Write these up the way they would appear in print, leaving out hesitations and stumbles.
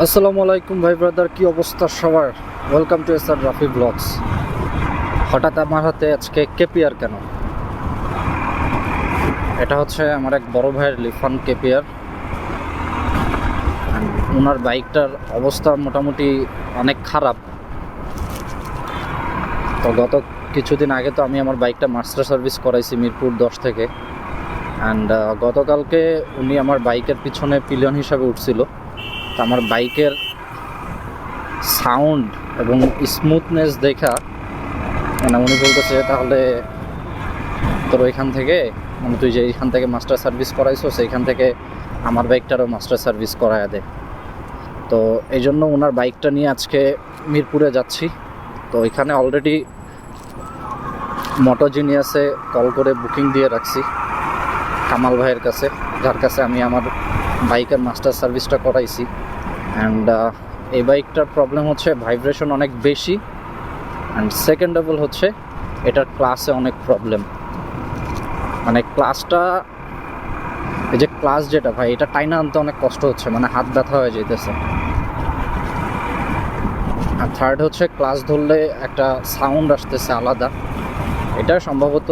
আসসালামু আলাইকুম ভাই ব্রাদার, কি অবস্থা সবার? Welcome to SR Rafi vlogs. হঠাৎ আমার হাতে আজকে কেপিআর কেন? এটা হচ্ছে আমার এক বড় ভাইয়ের লিফান কেপিআর। ওনার বাইকটার অবস্থা মোটামুটি অনেক খারাপ। তো গত কিছুদিন আগে তো আমি আমার বাইকটা মাস্টার সার্ভিস করাইছি মিরপুর 10 থেকে। অ্যান্ড গতকালকে উনি আমার বাইকের পিছনে পিলিয়ন হিসাবে উঠছিল। তো আমার বাইকের সাউন্ড এবং স্মুথনেস দেখা মানে উনি বলতেছে, তাহলে তোর ওইখান থেকে মানে তুই যে এইখান থেকে মাস্টার সার্ভিস করাইছো সেইখান থেকে আমার বাইকটারও মাস্টার সার্ভিস করায় দে। তো এই জন্য ওনার বাইকটা নিয়ে আজকে মিরপুরে যাচ্ছি। তো এখানে অলরেডি মোটোজিনিয়াসে কল করে বুকিং দিয়ে রাখছি কামাল ভাইয়ের কাছে, যার কাছে আমি আমার বাইকের মাস্টার সার্ভিসটা করাইছি। অ্যান্ড এই বাইকটার প্রবলেম হচ্ছে ভাইব্রেশন অনেক বেশি, অ্যান্ড সেকেন্ড অফ অল হচ্ছে এটার ক্লাসে অনেক প্রবলেম। মানে ক্লাসটা, এই যে ক্লাস যেটা ভাই, এটা টাইনা আনতে অনেক কষ্ট হচ্ছে, মানে হাত ব্যথা হয়ে যেতেছে। আর থার্ড হচ্ছে ক্লাস ধরলে একটা সাউন্ড আসতেছে আলাদা, এটা সম্ভবত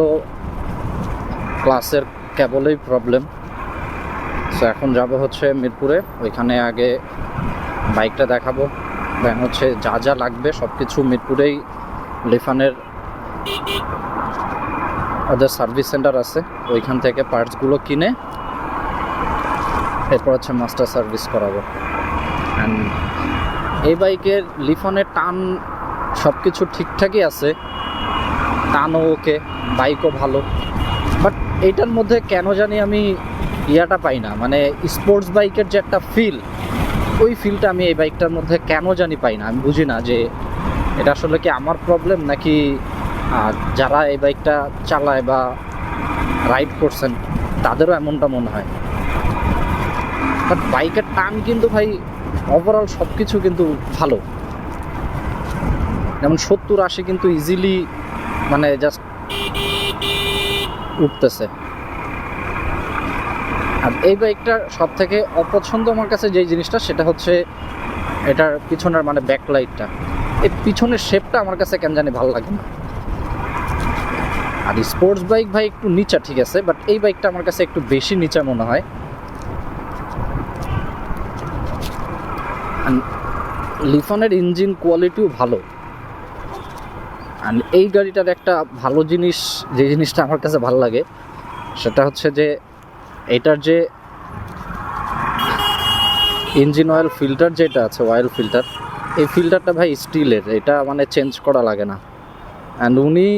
ক্লাসের কেবলেই প্রবলেম। সো এখন যাব হচ্ছে মিরপুরে, ওইখানে আগে বাইকটা দেখাবো, দেন হচ্ছে যা যা লাগবে সব কিছু মিরপুরেই লিফানের ওদের সার্ভিস সেন্টার আছে, ওইখান থেকে পার্টসগুলো কিনে এরপর হচ্ছে মাস্টার সার্ভিস করাবো। অ্যান্ড এই বাইকের লিফানের টান সব কিছু ঠিকঠাকই আছে, টানও ওকে, বাইকও ভালো, বাট এইটার মধ্যে কেন জানি আমি ইয়াটা পাই না, মানে স্পোর্টস বাইকের যে একটা ফিল, ওই ফিলটা আমি এই বাইকটার মধ্যে কেন জানি পাই না। আমি বুঝি না যে এটা আসলে কি আমার প্রবলেম নাকি যারা এই বাইকটা চালায় বা রাইড করছেন তাদেরও এমনটা মনে হয়। বাট বাইকের টান কিন্তু ভাই ওভারঅল সব কিছু কিন্তু ভালো, যেমন 70-80 কিন্তু ইজিলি মানে জাস্ট উঠতেছে। আর এই বাইকটার সব থেকে অপছন্দ আমার কাছে যেই জিনিসটা, সেটা হচ্ছে এটার পিছনের মানে ব্যাকলাইটটা, এই পিছনের শেপটা আমার কাছে কেন জানি ভালো লাগে না। আর স্পোর্টস বাইক ভাই একটু নিচা ঠিক আছে, বাট এই বাইকটা আমার কাছে একটু বেশি নিচা মনে হয়। লিফানের ইঞ্জিন কোয়ালিটিও ভালো। আর এই গাড়িটার একটা ভালো জিনিস, যে জিনিসটা আমার কাছে ভালো লাগে, সেটা হচ্ছে যে এটার যে ইঞ্জিন অয়েল ফিল্টার যেটা আছে, অয়েল ফিল্টার, এই ফিল্টারটা ভাই স্টিলের, এটা মানে চেঞ্জ করা লাগে না। অ্যান্ড উনি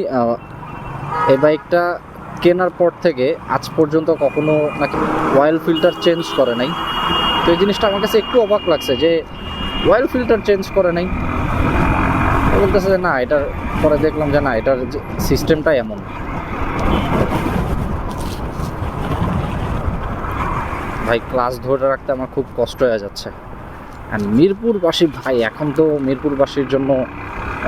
এই বাইকটা কেনার পর থেকে আজ পর্যন্ত কখনো নাকি অয়েল ফিল্টার চেঞ্জ করে নাই। তো এই জিনিসটা আমার কাছে একটু অবাক লাগছে যে অয়েল ফিল্টার চেঞ্জ করে নাই। বলতেছে যে না, এটার পরে দেখলাম যে না, এটার সিস্টেমটাই এমন। ভাই ক্লাস ধরে রাখতে আমার খুব কষ্ট হয়ে যাচ্ছে। অ্যান্ড মিরপুরবাসী ভাই, এখন তো মিরপুরবাসীর জন্য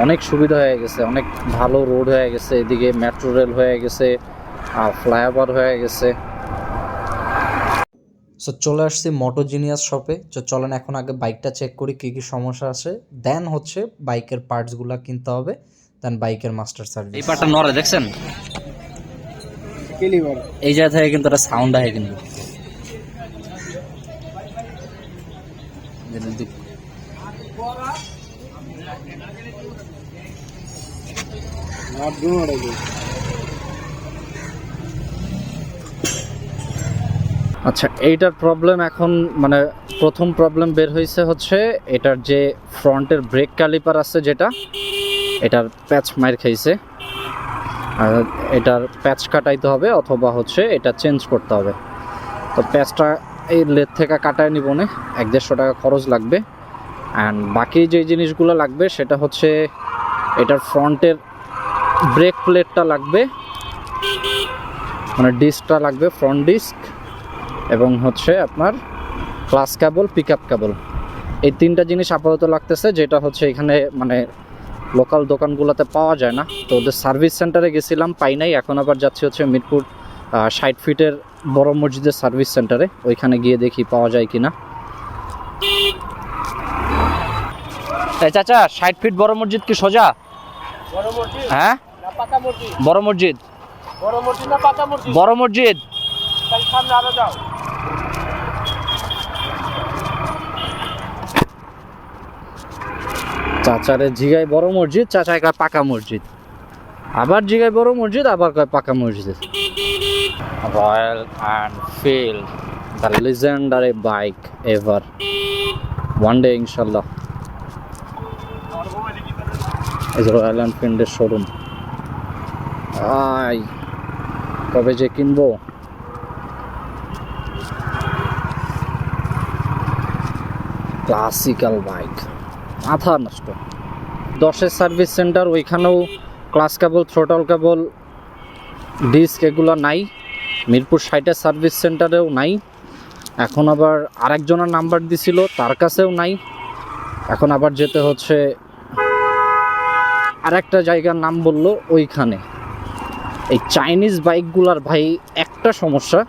অনেক সুবিধা হয়ে গেছে, অনেক ভালো রোড হয়ে গেছে, এদিকে মেট্রো রেল হয়ে গেছে, ফ্লাইওভার হয়ে গেছে। সো চলে আসছি মোটোজিনিয়াস শপে। তো চলেন এখন আগে বাইকটা চেক করি কী কী সমস্যা আছে, দেন হচ্ছে বাইকের পার্টসগুলো কিনতে হবে, দেন বাইকের মাস্টার সার্ভিস। এই পার্টটা নড়ে দেখছেন, এই জায়গা থেকে কিন্তু একটা সাউন্ড আসে কিন্তু। আচ্ছা, এইটার প্রবলেম এখন মানে প্রথম প্রবলেম বের হয়েছে হচ্ছে এটার যে ফ্রন্টের ব্রেক ক্যালিপার আছে যেটা, এটার প্যাচ মার খাইছে। আর এটার প্যাচ কাটাইতে হবে অথবা হচ্ছে এটা চেঞ্জ করতে হবে। তো প্যাচটা এই লেদ থেকে কাটায় নিব না, 150 টাকা খরচ লাগবে। অ্যান্ড বাকি যে জিনিসগুলো লাগবে সেটা হচ্ছে এটার ফ্রন্টের ব্রেক প্লেটটা লাগবে, মানে ডিস্কটা লাগবে, ফ্রন্ট ডিস্ক, এবং হচ্ছে আপনার ক্লাস কেবল, পিক আপ কেবল, এই তিনটা জিনিস আপাতত লাগতেছে, যেটা হচ্ছে এখানে মানে লোকাল দোকানগুলোতে পাওয়া যায় না। তো ওদের সার্ভিস সেন্টারে গেছিলাম, পাই নাই। এখন আবার যাচ্ছি হচ্ছে মিরপুর 60 ফিটের বড় মসজিদের সার্ভিস সেন্টারে, ওইখানে গিয়ে দেখি পাওয়া যায় কিনা। এই চাচা 60 ফিট বড় মসজিদ কি সোজা? বড় মসজিদ হ্যাঁ না পাকা মসজিদ? বড় মসজিদ। বড় মসজিদ না পাকা মসজিদ? বড় মসজিদ। তাহলে সামনে আরো যাও। চাচারে জিগায় বড় মসজিদ, চাচায় কয় পাকা মসজিদ, আবার জিগায় বড় মসজিদ, আবার কয় পাকা মসজিদ। Royal Enfield, the legendary bike ever, one day ইনশাল্লাহ। এই যে রয়্যাল এনফিল্ডের শোরুম, আই কবে যে কিনবো। ক্লাসিক্যাল বাইক, মাথা নষ্ট। 10-এর সার্ভিস সেন্টার, ওইখানেও ক্লাস কেবল, থ্রোটল কেবল, ডিস্ক এগুলো নাই। মিরপুর 60-এর সার্ভিস সেন্টারেও নাই। এখন আবার আরেকজনের নাম্বার দিছিল, তার কাছেও নাই। এখন আবার যেতে হচ্ছে, আরেকটা জায়গার নাম বললো, ওইখানে। এই চাইনিজ বাইকগুলার ভাই একটা সমস্যা,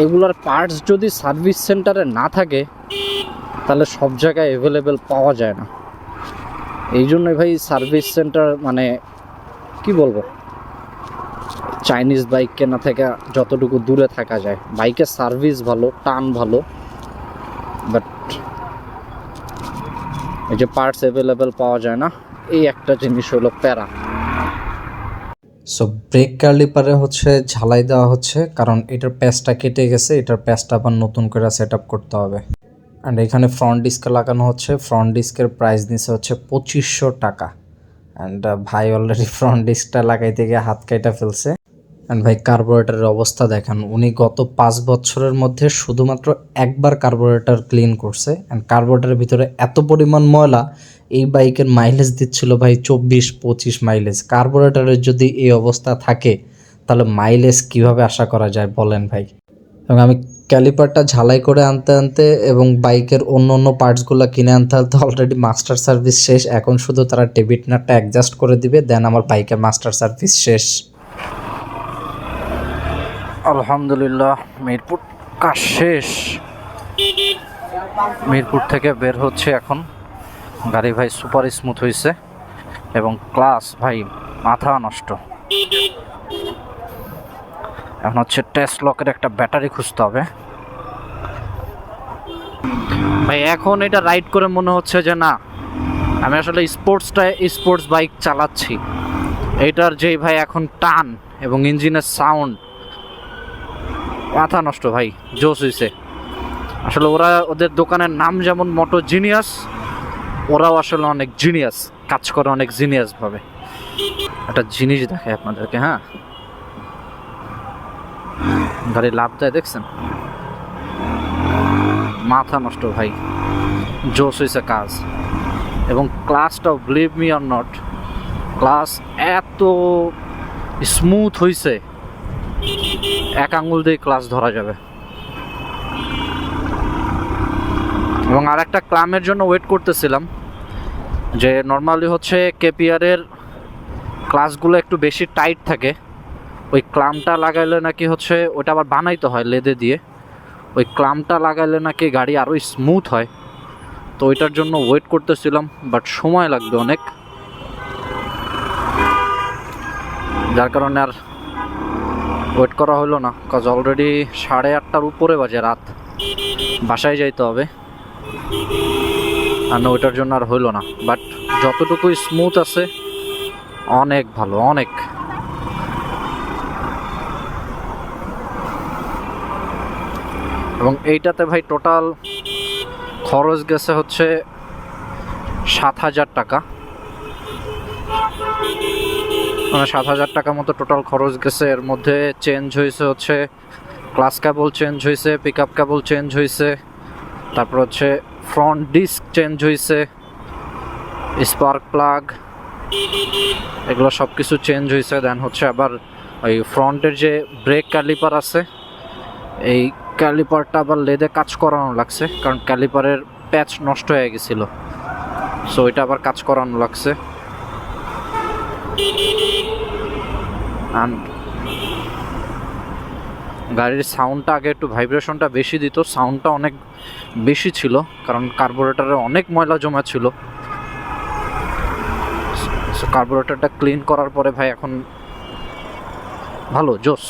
এগুলার পার্টস যদি সার্ভিস সেন্টারে না থাকে তাহলে সব জায়গায় অ্যাভেলেবেল পাওয়া যায় না। এই জন্যই ভাই সার্ভিস সেন্টার, মানে কি বলবো, চাইনিজ বাইক কেনা থেকে যতটুকু দূরে থাকা যায়। বাইকের সার্ভিস ভালো, টান ভালো, বাট এই যে পার্টস অ্যাভেলেবেল পাওয়া যায় না, এই একটা জিনিস হলো প্যারা। সো ব্রেক ক্যালিপারে হচ্ছে ঝালাই দেওয়া হচ্ছে, কারণ এটার প্যাচটা কেটে গেছে, এটার প্যাচটা আবার নতুন করে সেট আপ করতে হবে। অ্যান্ড এখানে ফ্রন্ট ডিস্কে লাগানো হচ্ছে। ফ্রন্ট ডিস্কের প্রাইস নিচ্ছে হচ্ছে 2500 টাকা। অ্যান্ড ভাই অলরেডি ফ্রন্ট ডিস্কটা লাগাইতে গিয়ে হাত কাইটা ফেলছে। অ্যান্ড ভাই কার্বোরেটরের অবস্থা দেখেন, উনি গত 5 বছরের মধ্যে শুধুমাত্র একবার কার্বোরেটর ক্লিন করছে। অ্যান্ড কার্বোরেটরের ভিতরে এত পরিমাণ ময়লা, এই বাইকের মাইলেজ দিচ্ছিল ভাই 24-25 মাইলেজ। কার্বোরেটরের যদি এই অবস্থা থাকে তাহলে মাইলেজ কিভাবে আশা করা যায় বলেন ভাই। এবং আমি ক্যালিপারটা ঝালাই করে আনতে আনতে এবং বাইকের অন্য অন্য পার্টসগুলো কিনে আনতে আনতে অলরেডি মাস্টার সার্ভিস শেষ। এখন শুধু তারা ডেবিট নাটটা অ্যাডজাস্ট করে দিবে, দেন আমার বাইকের মাস্টার সার্ভিস শেষ। আলহামদুলিল্লাহ, মিরপুর কাজ শেষ। মিরপুর থেকে বের হচ্ছে এখন। গাড়ি ভাই সুপার স্মুথ হয়েছে, এবং ক্লাস ভাই মাথা নষ্ট। এখন হচ্ছে টেস্ট লকের একটা ব্যাটারি খুঁজতে হবে ভাই। এখন এটা রাইড করে মনে হচ্ছে যে না, আমি আসলে স্পোর্টস বাইক চালাচ্ছি। এইটার যেই ভাই এখন টান এবং ইঞ্জিনের সাউন্ড, মাথা নষ্ট ভাই, জোস হইছে। আসলে ওদের দোকানের নাম যেমন মোটো জিনিয়াস, ওরাও আসলে অনেক জিনিয়াস, কাজ করে অনেক জিনিয়াস ভাবে। একটা জিনিস দেখায় আপনাদেরকে, হ্যাঁ, গাড়ি লাভ দেয় দেখছেন, মাথা নষ্ট ভাই, জোস হয়েছে কাজ। এবং ক্লাসটাও, believe me or not, class এত স্মুথ হয়েছে, এক আঙ্গুল দিয়ে ক্লাস ধরা যাবে। এবং আর একটা ক্লামের জন্য ওয়েট করতেছিলাম, যে নর্মালি হচ্ছে কেপিআরের ক্লাসগুলো একটু বেশি টাইট থাকে, ওই ক্লামটা লাগাইলে নাকি হচ্ছে ওটা আবার বানাইতে হয় লেদে দিয়ে, ওই ক্লামটা লাগাইলে নাকি গাড়ি আরও স্মুথ হয়। তো ওইটার জন্য ওয়েট করতেছিলাম, বাট সময় লাগবে অনেক, যার কারণে আর ওয়েট করা হলো না। কাজ অলরেডি 8:30টার উপরে বাজে রাত, বাসায় যাইতে হবে, আর ওইটার জন্য আর হইলো না। বাট যতটুকু স্মুথ আছে অনেক ভালো, অনেক। এবং এইটাতে ভাই টোটাল খরচ গেছে হচ্ছে 7,000 টাকা, মানে 7,000 টাকা মতো টোটাল খরচ গেছে। এর মধ্যে চেঞ্জ হয়েছে হচ্ছে ক্লাস কেবল চেঞ্জ হয়েছে, পিক আপ কেবল চেঞ্জ হয়েছে, তারপর হচ্ছে ফ্রন্ট ডিস্ক চেঞ্জ হয়েছে, স্পার্ক প্লাগ, এগুলো সব কিছু চেঞ্জ হয়েছে। দেন হচ্ছে আবার ওই ফ্রন্টের যে ব্রেক ক্যালিপার আছে, এই ক্যালিপারটা আবার লেদে কাজ করানো লাগছে, কারণ ক্যালিপারের প্যাচ নষ্ট হয়ে গেছিলো, সো এটা আবার কাজ করানো লাগছে। গাড়ির সাউন্ডটা আগে একটু ভাইব্রেশনটা বেশি দিত, সাউন্ডটা অনেক বেশি ছিল, কারণ কার্বোরেটরে অনেক ময়লা জমা ছিল। সো কার্বোরেটরটা ক্লিন করার পরে ভাই এখন ভালো জোস।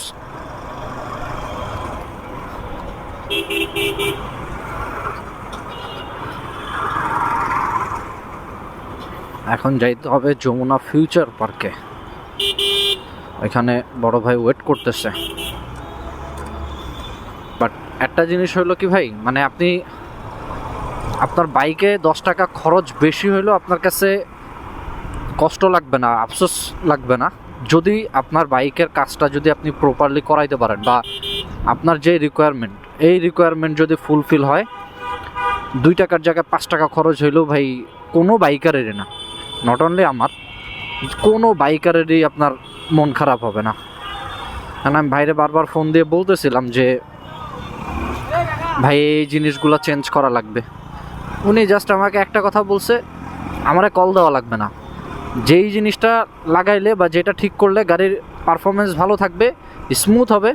এখন যাইতে হবে যমুনা ফিউচার পার্কে, এখানে বড় ভাই ওয়েট করতেছে। বাট একটা জিনিস হলো কি ভাই, মানে আপনি আপনার বাইকে 10 টাকা খরচ বেশি হইলেও আপনার কাছে কষ্ট লাগবে না, আফসোস লাগবে না, যদি আপনার বাইকের কাজটা যদি আপনি প্রপারলি করাইতে পারেন, বা আপনার যে রিকোয়ারমেন্ট এই রিকোয়ারমেন্ট যদি ফুলফিল হয়, 2 টাকার জায়গায় 5 টাকা খরচ হইলেও ভাই কোনো বাইকারেরই না, নট অনলি আমার, কোনো বাইকারেরই আপনার মন খারাপ হবে না। কারণ আমি ভাইরে বারবার ফোন দিয়ে বলতেছিলাম যে ভাই এই জিনিসগুলো চেঞ্জ করা লাগবে, উনি জাস্ট আমাকে একটা কথা বলছে, আমারে কল দেওয়া লাগবে না, যেই জিনিসটা লাগাইলে বা যেটা ঠিক করলে গাড়ির পারফরমেন্স ভালো থাকবে, স্মুথ হবে,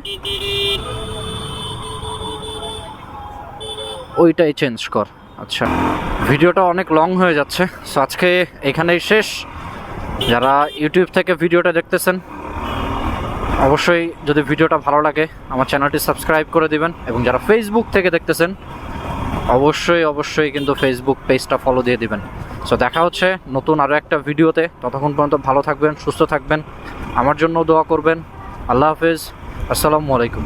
ওইটাই চেঞ্জ কর। আচ্ছা, ভিডিওটা অনেক লং হয়ে যাচ্ছে, সো আজকে এখানেই শেষ। যারা ইউটিউব থেকে ভিডিওটা দেখতেছেন অবশ্যই যদি ভিডিওটা ভালো লাগে আমার চ্যানেলটি সাবস্ক্রাইব করে দিবেন, এবং যারা ফেসবুক থেকে দেখতেছেন অবশ্যই কিন্তু ফেসবুক পেজটা ফলো দিয়ে দিবেন। সো দেখা হচ্ছে নতুন আরও একটা ভিডিওতে, ততক্ষণ পর্যন্ত ভালো থাকবেন, সুস্থ থাকবেন, আমার জন্য দোয়া করবেন। আল্লাহ হাফেজ, আসসালামু আলাইকুম।